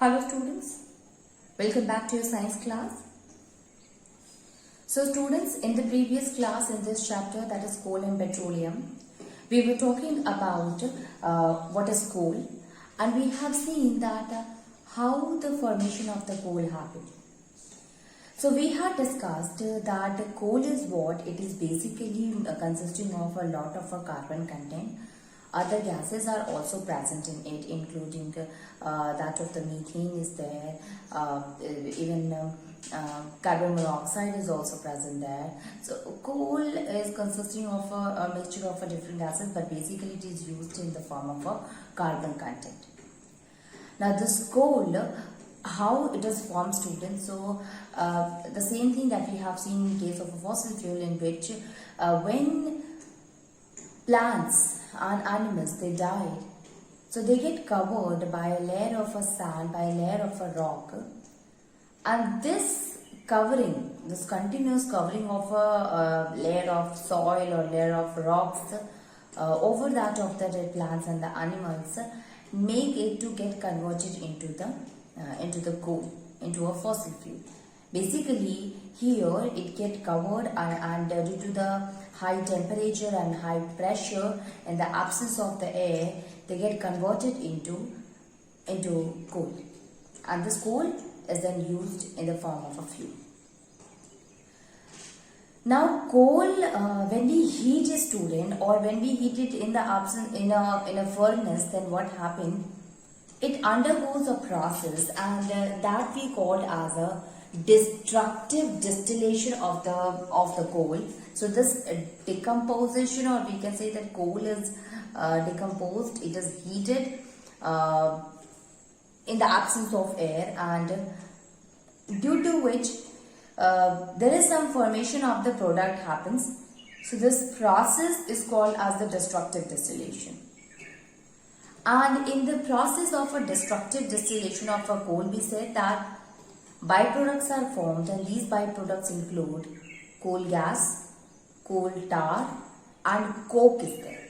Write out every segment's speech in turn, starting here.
Hello students, welcome back to your science class. So students, in the previous class in this chapter, that is coal and petroleum, we were talking about what is coal, and we have seen that how the formation of the coal happened. So we had discussed that coal is what? It is basically consisting of a lot of carbon content. Other gases are also present in it, including that of the methane is there, even carbon monoxide is also present there. So coal is consisting of a mixture of different gases, but basically it is used in the form of a carbon content. Now this coal, how it is formed, students? So the same thing that we have seen in case of a fossil fuel, in which when plants and animals, they died, so they get covered by a layer of a sand, by a layer of a rock, and this covering, this continuous covering of a layer of soil or layer of rocks over that of the dead plants and the animals make it to get converted into the coal, into a fossil fuel. Basically here it get covered and due to the high temperature and high pressure and the absence of the air, they get converted into coal, and this coal is then used in the form of a fuel. Now coal, when we heat a student, or when we heat it in a furnace, then what happened? It undergoes a process, and that we called as a destructive distillation of the coal. So this decomposition, or we can say that coal is decomposed, it is heated in the absence of air, and due to which there is some formation of the product happens. So this process is called as the destructive distillation. And in the process of a destructive distillation of a coal, we said that byproducts are formed, and these byproducts include coal gas, coal tar, and coke is there.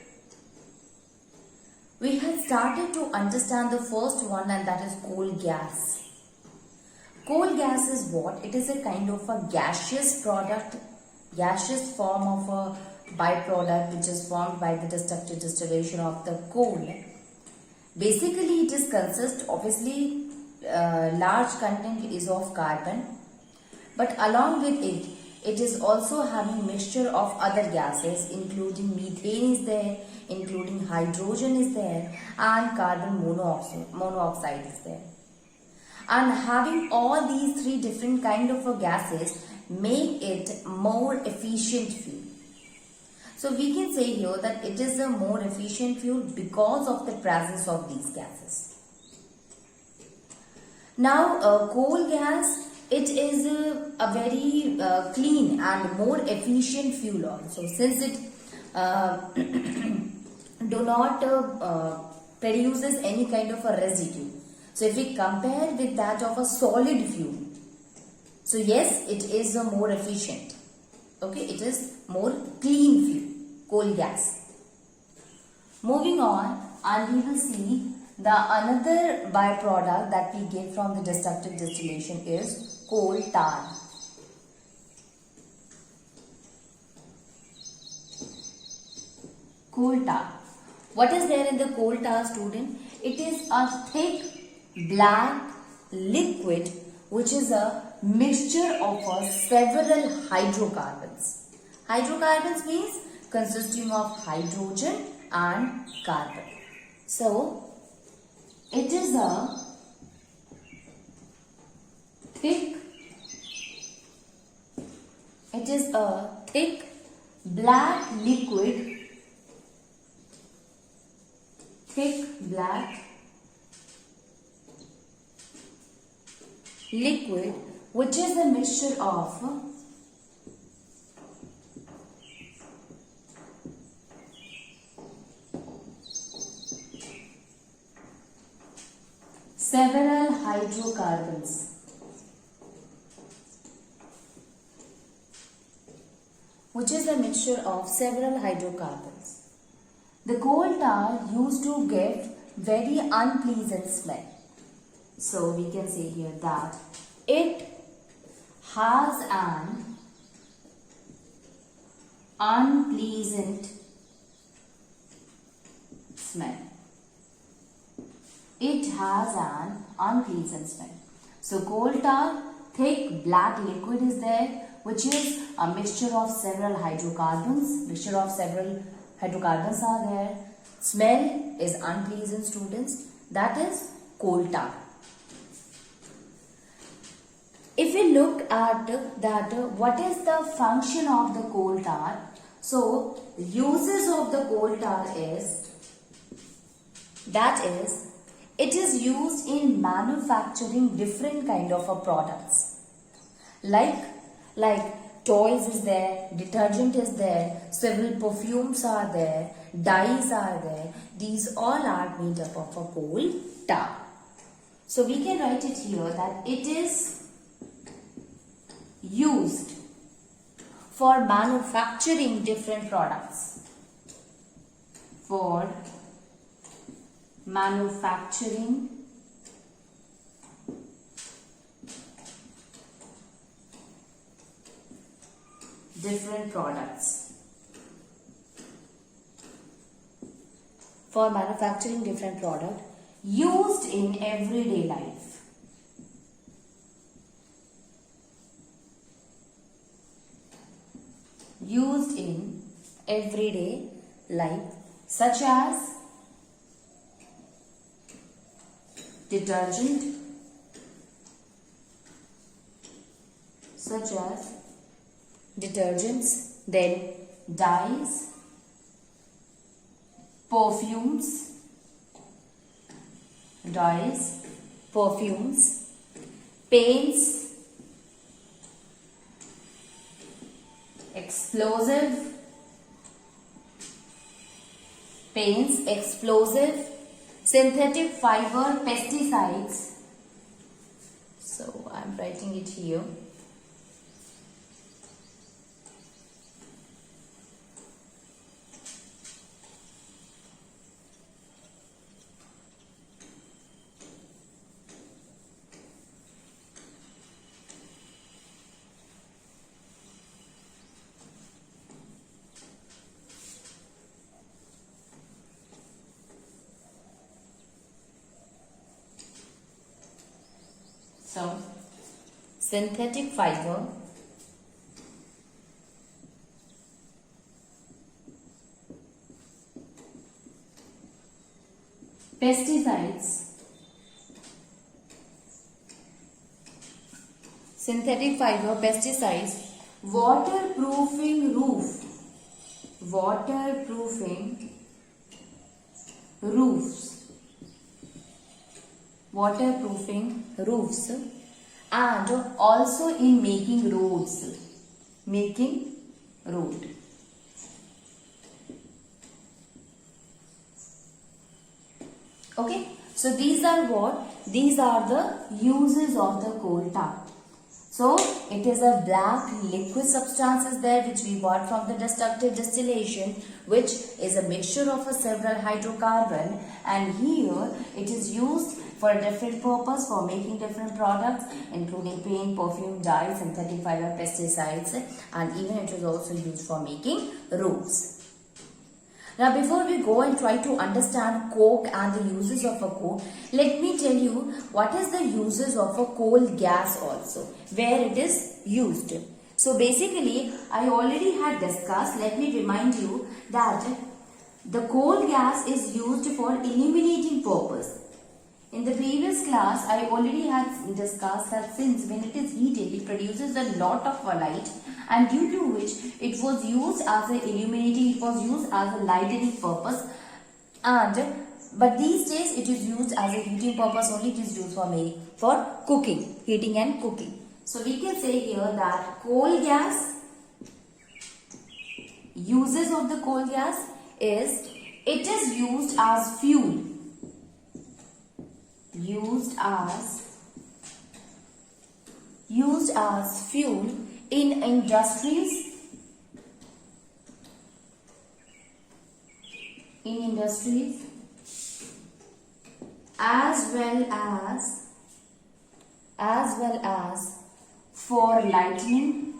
We have started to understand the first one, and that is coal gas. Coal gas is what? It is a kind of a gaseous product, gaseous form of a byproduct which is formed by the destructive distillation of the coal. Basically it is consists, obviously large content is of carbon, but along with it, it is also having mixture of other gases, including methane is there, including hydrogen is there, and carbon monoxide is there. And having all these three different kind of gases make it more efficient fuel. So we can say here that it is a more efficient fuel because of the presence of these gases. Now coal gas, it is a very clean and more efficient fuel also, since it do not produces any kind of a residue. So if we compare with that of a solid fuel, so yes, it is a more efficient. Okay, it is more clean fuel, coal gas. Moving on, and we will see the another byproduct that we get from the destructive distillation is coal tar. Coal tar. What is there in the coal tar, student? It is a thick black liquid which is a mixture of several hydrocarbons. Hydrocarbons means consisting of hydrogen and carbon. So it is a thick black liquid, which is a mixture of several hydrocarbons. Which is a mixture of several hydrocarbons. The coal tar used to give very unpleasant smell. So we can say here that it has an unpleasant smell. It has an unpleasant smell. So coal tar, thick black liquid is there, which is a mixture of several hydrocarbons. Are there. Smell is unpleasant, students. That is coal tar. If we look at that, what is the function of the coal tar? So, uses of the coal tar is, it is used in manufacturing different kind of products. Like toys is there, detergent is there, several perfumes are there, dyes are there. These all are made up of a coal tar. So, we can write it here that it is used for manufacturing different products. For manufacturing different products. For manufacturing different product used in everyday life. Used in everyday life, such as detergent, then dyes, perfumes, paints, explosive, synthetic fiber, pesticides. So I am writing it here. So, synthetic fiber, pesticides, waterproofing roofs, and also in making road. Okay, so these are the uses of the coal tar. So it is a black liquid substance is there which we got from the destructive distillation, which is a mixture of a several hydrocarbon, and here it is used for a different purpose for making different products including paint, perfume, dyes, synthetic fiber, pesticides, and even it is also used for making roofs. Now before we go and try to understand coke and the uses of a coke, let me tell you what is the uses of a coal gas also, where it is used. So basically I already had discussed, let me remind you that the coal gas is used for illuminating purpose. In the previous class, I already had discussed that since when it is heated, it produces a lot of light, and due to which it was used as a illuminating, it was used as a lightening purpose, but these days it is used as a heating purpose only. It is used for cooking, heating and cooking. So we can say here that coal gas, uses of the coal gas is, it is used as fuel. Used as fuel in industries, as well as as well as for lighting,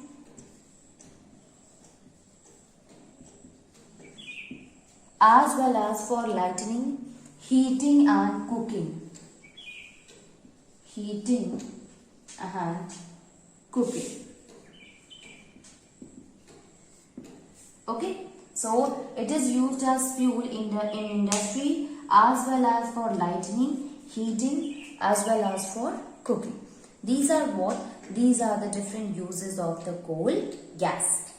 heating and cooking. Heating and cooking. Okay, so it is used as fuel in industry as well as for lighting, heating as well as for cooking. These are the different uses of the coal gas.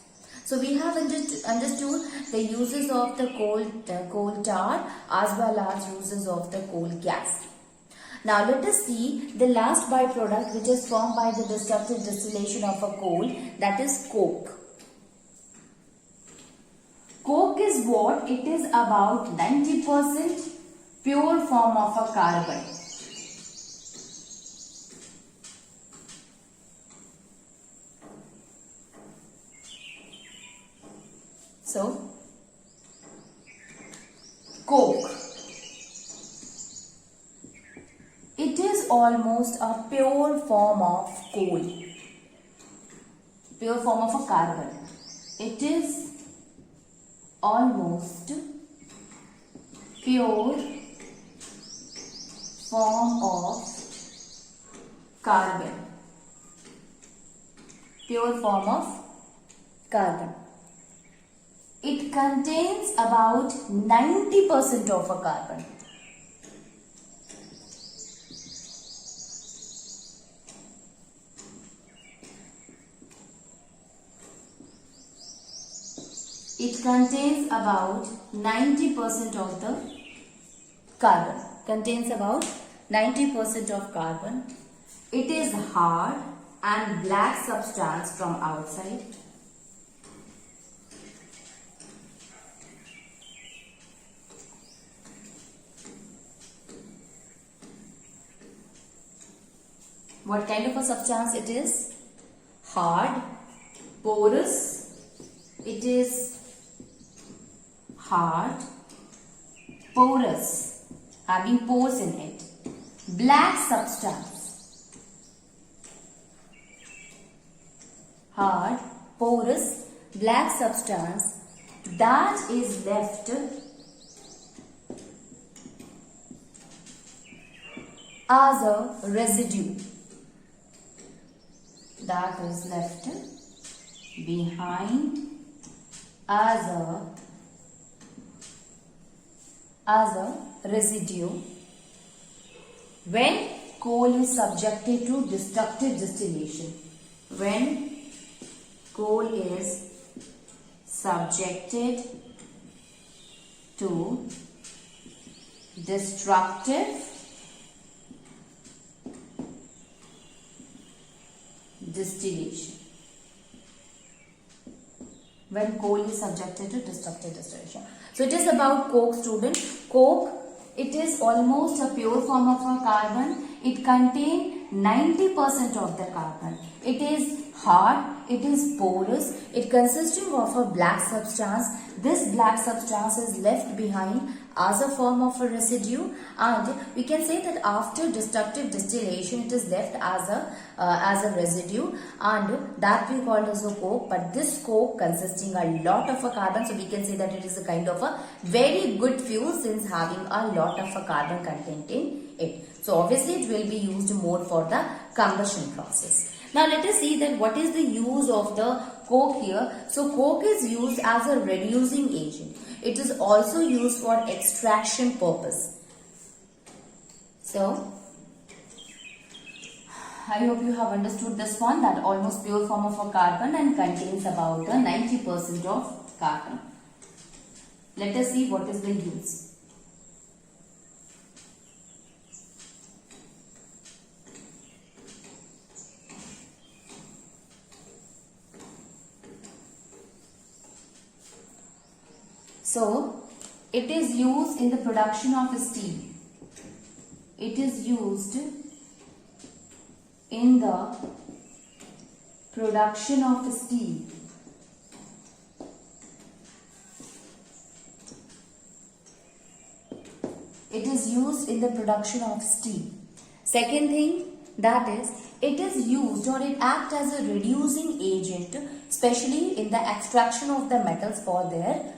So we have understood the uses of the coal tar as well as uses of the coal gas. Now let us see the last byproduct which is formed by the destructive distillation of a coal, that is coke. Coke is what? It is about 90% pure form of a carbon. So, coke. It is almost a pure form of coal. Pure form of a carbon. It is almost pure form of carbon. Pure form of carbon. It contains about 90% of a carbon. It contains about 90% of the carbon. Contains about 90% of carbon. It is hard and black substance from outside. What kind of a substance it is? Hard, porous. It is hard, porous, having pores in it. Black substance. Hard, porous, black substance that is left as a residue. That is left behind as a residue when coal is subjected to destructive distillation. When coal is subjected to destructive distillation. When coal is subjected to destructive distillation. So it is about coke, student. Coke, it is almost a pure form of a carbon. It contains 90% of the carbon. It is hard, it is porous, it consisting of a black substance. This black substance is left behind as a form of a residue, and we can say that after destructive distillation it is left as a residue, and that we call as a coke. But this coke consisting a lot of a carbon, so we can say that it is a kind of a very good fuel since having a lot of a carbon content in it. So obviously it will be used more for the combustion process. Now let us see that what is the use of the coke here. So coke is used as a reducing agent. It is also used for extraction purpose. So I hope you have understood this one, that almost pure form of a carbon and contains about 90% of carbon. Let us see what is the use. So, it is used in the production of steel. It is used in the production of steel. It is used in the production of steel. Second thing, that is, it is used or it acts as a reducing agent, especially in the extraction of the metals from their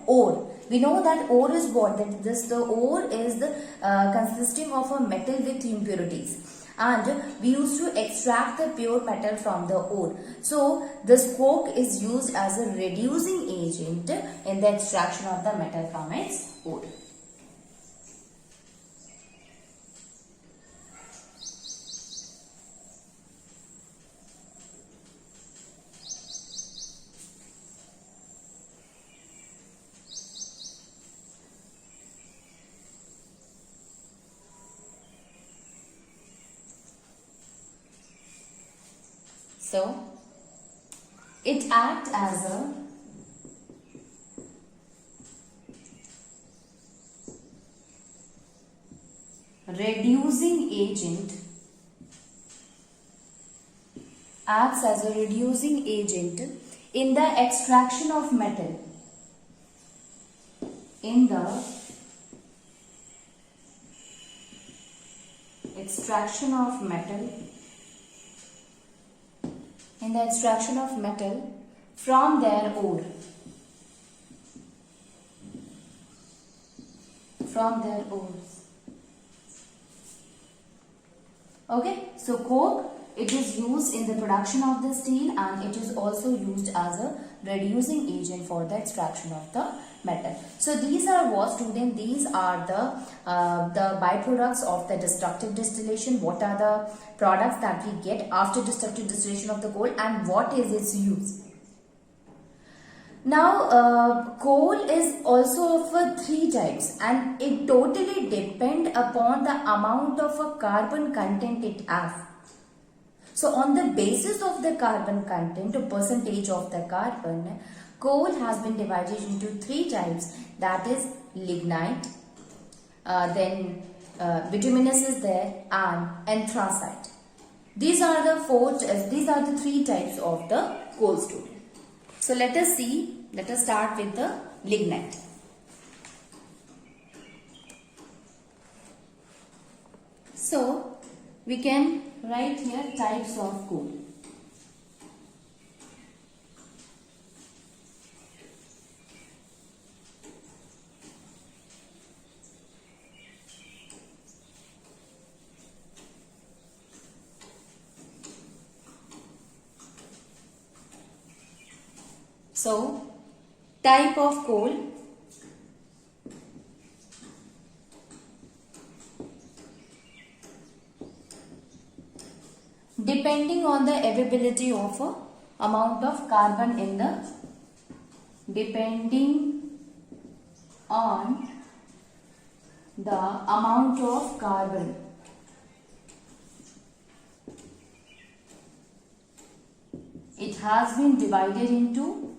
ore. We know that ore is what? The ore is consisting of a metal with impurities, and we used to extract the pure metal from the ore. So this coke is used as a reducing agent in the extraction of the metal from its ore. So it acts as a reducing agent, in the extraction of metal, in the extraction of metal from their ore. From their ores. Okay, so coke, it is used in the production of the steel, and it is also used as a reducing agent for the extraction of the metal. So these are what, student? These are the byproducts of the destructive distillation. What are the products that we get after destructive distillation of the coal, and what is its use? Now, coal is also of 3 types, and it totally depend upon the amount of a carbon content it has. So on the basis of the carbon content or percentage of the carbon, coal has been divided into 3 types, that is lignite, then bituminous is there, and anthracite. These are the 3 types of the coal, student. So let us start with the lignite. So we can write here types of coal. So, type of coal. Depending on the availability of amount of carbon in the, depending on the amount of carbon it has been divided into,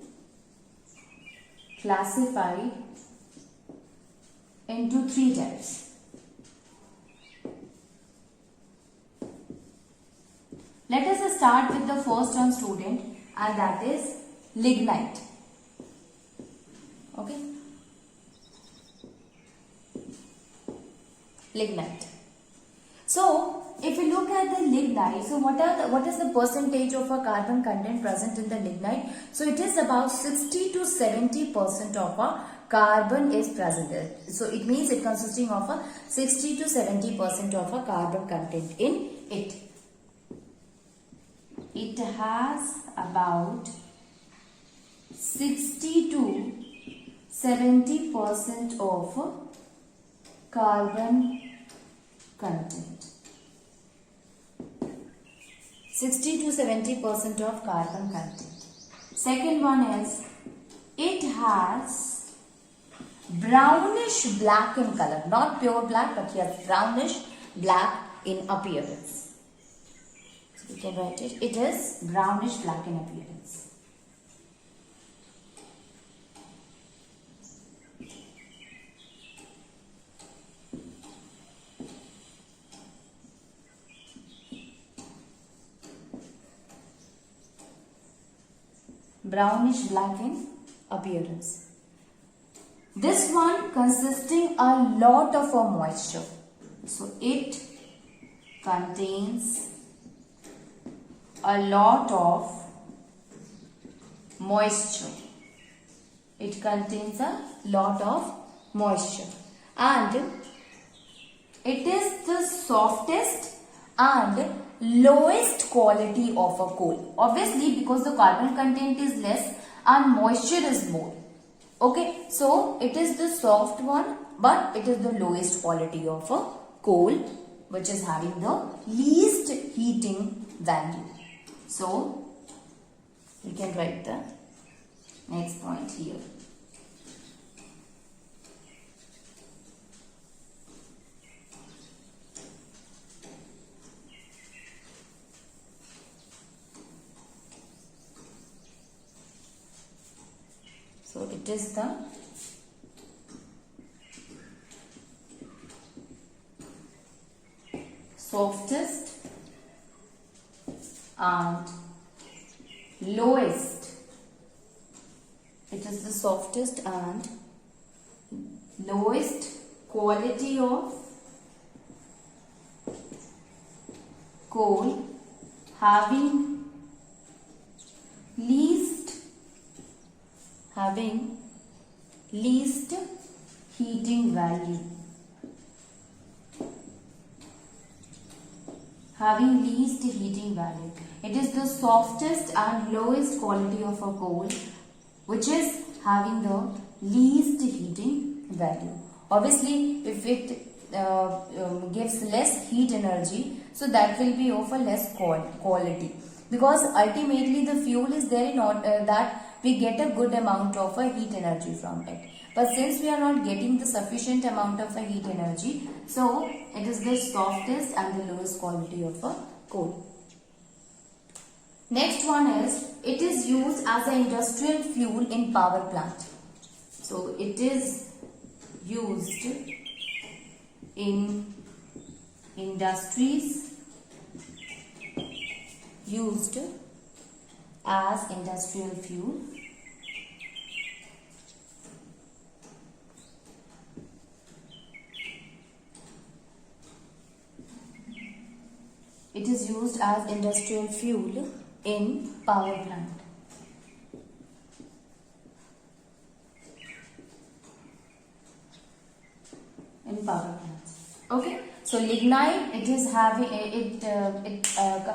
classified into 3 types. Let us start with the first one, student, and that is lignite. Okay, lignite. So if we look at the lignite, so what is the percentage of a carbon content present in the lignite? So it is about 60 to 70% of a carbon is present there. So it means it consisting of a 60 to 70% of a carbon content in it. It has about 60 to 70% of carbon content. 60 to 70% of carbon content. Second one is, it has brownish black in color, not pure black, but yes, brownish black in appearance. So we can write it. It is brownish black in appearance. Brownish black in appearance. This one consisting a lot of moisture. So it contains a lot of moisture. It contains a lot of moisture and it is the softest and lowest quality of a coal. Obviously, because the carbon content is less and moisture is more. Okay, so it is the soft one, but it is the lowest quality of a coal, which is having the least heating value. So we can write the next point here. So it is the softest and lowest. It is the softest and lowest quality of coal, having least heating value. Having least heating value. It is the softest and lowest quality of a coal, which is having the least heating value. Obviously, if it gives less heat energy, so that will be of a less quality, because ultimately the fuel is there in order that we get a good amount of a heat energy from it. But since we are not getting the sufficient amount of a heat energy, so it is the softest and the lowest quality of a coal. Next one is, it is used as an industrial fuel in power plant. So it is used in industries, used as industrial fuel. It is used as industrial fuel in power plant. In power plants. Okay. So lignite, it is having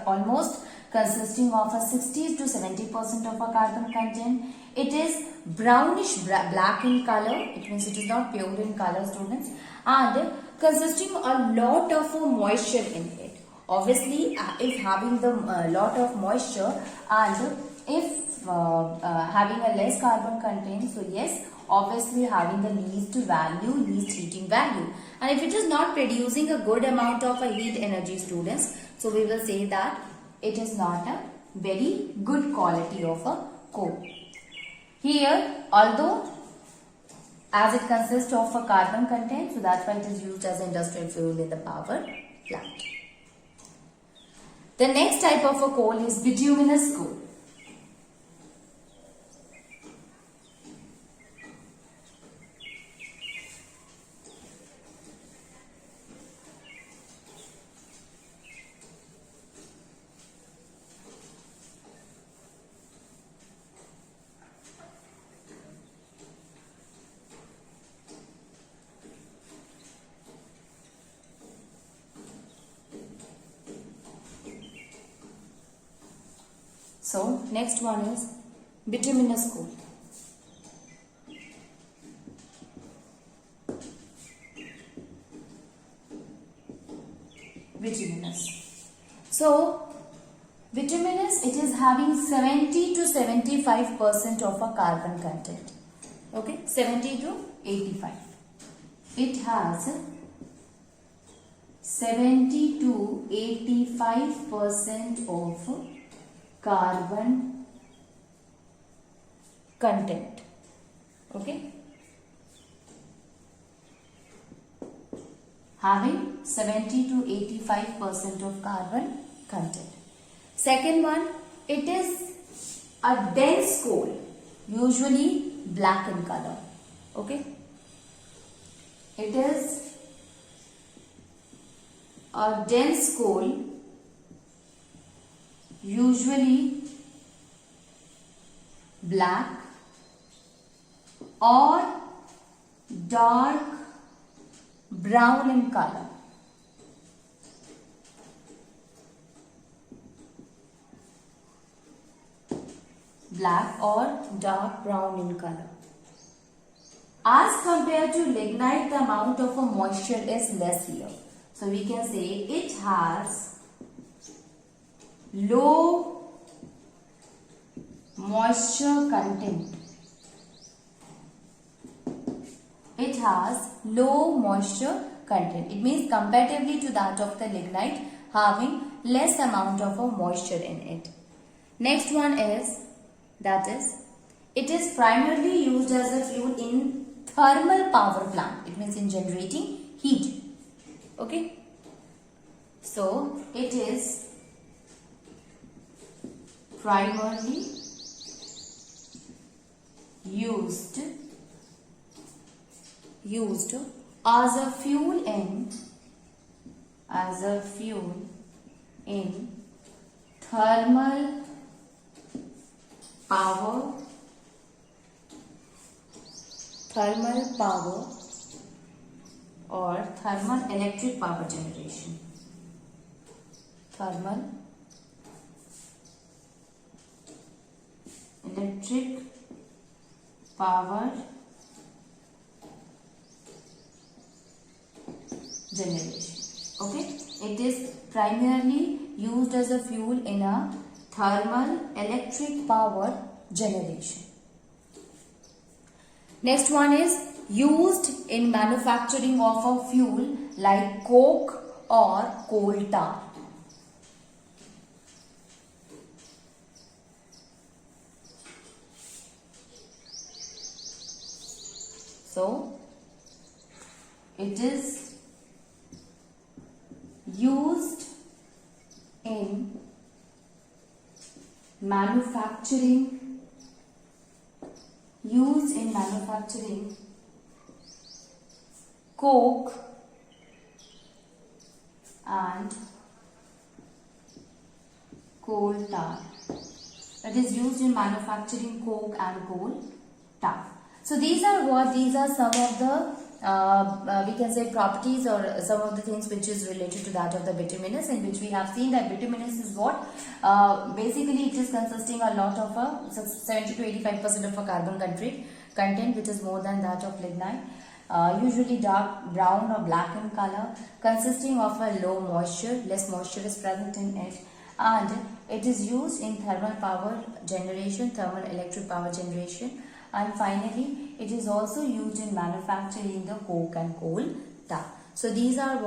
almost consisting of a 60 to 70% of a carbon content. It is brownish black in color. It means it is not pure in color, students, and consisting a lot of moisture in it. Obviously, if having the lot of moisture and if having a less carbon content, so yes, obviously having the least heating value. And if it is not producing a good amount of a heat energy, students, so we will say that it is not a very good quality of a coal. Here, although as it consists of a carbon content, so that's why it is used as industrial fuel in the power plant. The next type of a coal is bituminous coal. So, next one is bituminous coal. Bituminous. So, bituminous, it is having 70 to 75% of a carbon content. Okay, 70 to 85. It has 70 to 85% of carbon content. Okay, having 70 to 85% of carbon content. Second one, it is a dense coal, usually black in color. Okay, it is A dense coal usually black or dark brown in color. Black or dark brown in color. As compared to lignite, the amount of moisture is less here. So we can say it has low moisture content. It has low moisture content. It means comparatively to that of the lignite, having less amount of moisture in it. Next one is, that is, it is primarily used as a fuel in thermal power plant. It means in generating heat. Okay. So it is primarily used as a fuel in thermal power or thermal electric power generation. Thermal electric power generation. Okay, it is primarily used as a fuel in a thermal electric power generation. Next one is used in manufacturing of a fuel like coke or coal tar. So it is used in manufacturing coke and coal tar. It is used in manufacturing coke and coal tar. So these are some of the we can say properties or some of the things which is related to that of the bituminous, in which we have seen that bituminous is what basically it is consisting a lot of 70 to 85% of a carbon content, which is more than that of lignite. Usually dark brown or black in color, consisting of a low moisture, less moisture is present in it, and it is used in thermal power generation, thermal electric power generation, and finally it is also used in manufacturing the coke and coal tar. So these are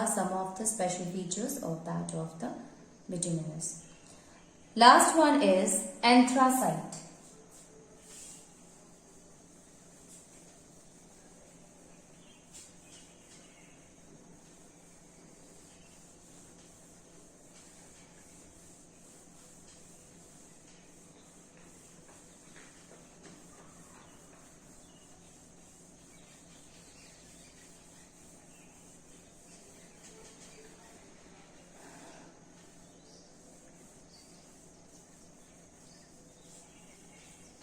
some of the special features of that of the bituminous. Last one is anthracite.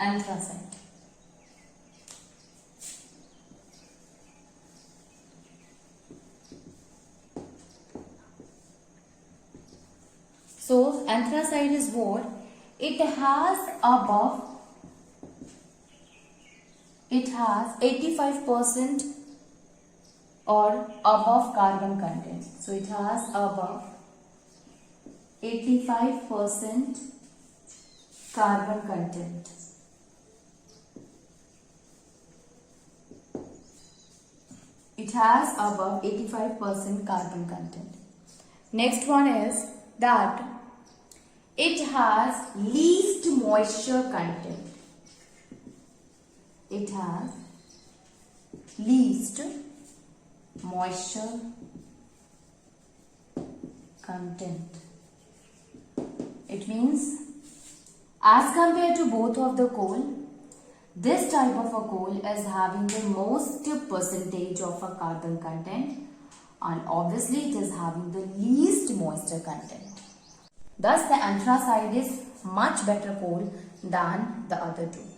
Anthracite. So anthracite is what? It has 85% or above carbon content. So it has above 85% carbon content. It has above 85% carbon content. Next one is that it has least moisture content. It has least moisture content. It means as compared to both of the coal, this type of a coal is having the most percentage of a carbon content, and obviously it is having the least moisture content. Thus the anthracite is much better coal than the other two.